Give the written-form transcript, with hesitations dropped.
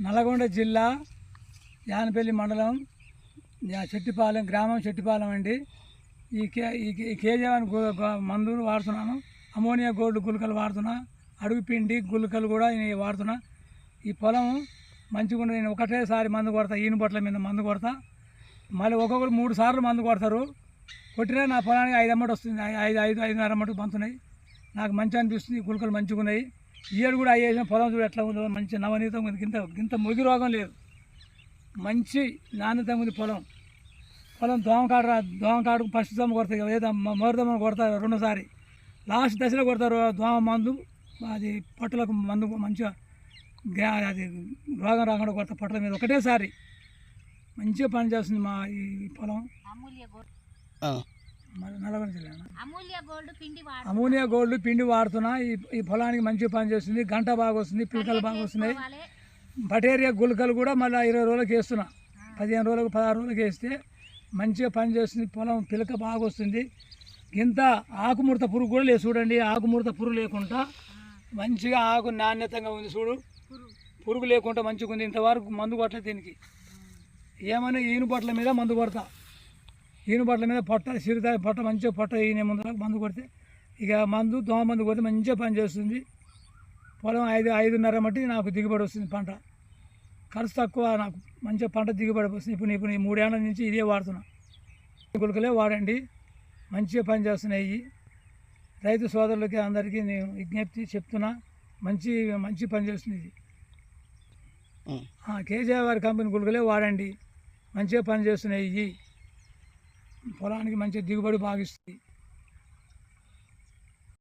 నల్గొండ జిల్లా యానపల్లి మండలం చెట్టిపాలెం గ్రామం చెట్టిపాలెం అండి. ఈ కేజీ1 మందులు వాడుతున్నాను. అమోనియా గోల్డ్ గుళికలు వాడుతున్నా, అడుగు పిండి గుళికలు కూడా వాడుతున్నా. ఈ పొలం మంచిగా ఉన్నది. నేను ఒకటేసారి మందు కొడతా, ఈను బొట్ల మీద మందు కొడతా. మళ్ళీ ఒక్కొక్కరు 3 సార్లు మందు కొడతారు. కొట్టినా నా పొలానికి 5 అమ్మటి వస్తుంది, 5.5 అమ్మటి బంతున్నాయి. నాకు మంచి అనిపిస్తుంది. గుళికలు మంచిగా ఉన్నాయి. ఈ ఏడు కూడా అయ్యేసిన పొలం చూడు ఎట్లా ఉందో, మంచి నవనీతం ఉంది. గింత ముగి రోగం లేదు, మంచి నాణ్యత ఉంది పొలం. దోమకాడు ఫస్ట్ దోమ కొడతాయి, ఏదో మోరదమ్మను కొడతారు 2సారి. లాస్ట్ దశలో కొడతారు దోమ మందు. అది పొట్టలకు మందు మంచిగా అది రోగం రాకుండా కొడతారు పొట్టల మీద ఒకటేసారి. మంచిగా పని చేస్తుంది మా ఈ పొలం. నల్గొండ జిల్లా అమోనియా గోల్డ్ పిండి వాడుతున్నా. ఈ పొలానికి మంచిగా పని చేస్తుంది. గంట బాగా వస్తుంది, పిలకలు బాగా వస్తున్నాయి. బటేరియా గుళికలు కూడా మళ్ళీ 20 రోజులకు వేస్తున్నా. 15 రోజులకు 16 రోజులకు వేస్తే మంచిగా పని చేస్తుంది. పొలం పిలక బాగా వస్తుంది. ఇంత ఆకుముడత పురుగు కూడా లేదు చూడండి. ఆకుముడత పురుగు లేకుండా మంచిగా ఆకు నాణ్యతంగా ఉంది చూడు. పురుగు లేకుండా మంచిగా ఉంది. ఇంతవరకు మందు కొట్టలేదు దీనికి. ఏమైనా ఈను బొట్ల మీద మందు కొడతా. ఈను బొట్ల మీద పొట్ట సిరితాయి పొట్ట మంచిగా పొట్ట ఈయన ముందు మందు కొడితే ఇక మందు దోమ మందు కొడితే మంచిగా పని చేస్తుంది. పొలం 5.5 మట్టి నాకు దిగుబడి వస్తుంది. పంట ఖర్చు తక్కువ, నాకు మంచిగా పంట దిగుబడి వస్తుంది. ఇప్పుడు 3 ఏళ్ళ నుంచి ఇదే వాడుతున్నా. గుళికలే వాడండి, మంచిగా పని చేస్తున్నాయి. రైతు సోదరులకి అందరికీ నేను విజ్ఞప్తి చెప్తున్నా, మంచి పని చేస్తుంది ఇది. కేజీఆర్ కంపెనీ గుళికలే వాడండి, మంచిగా పని చేస్తున్నాయి. పొలానికి మంచిగా దిగుబడి బాగా ఇస్తుంది.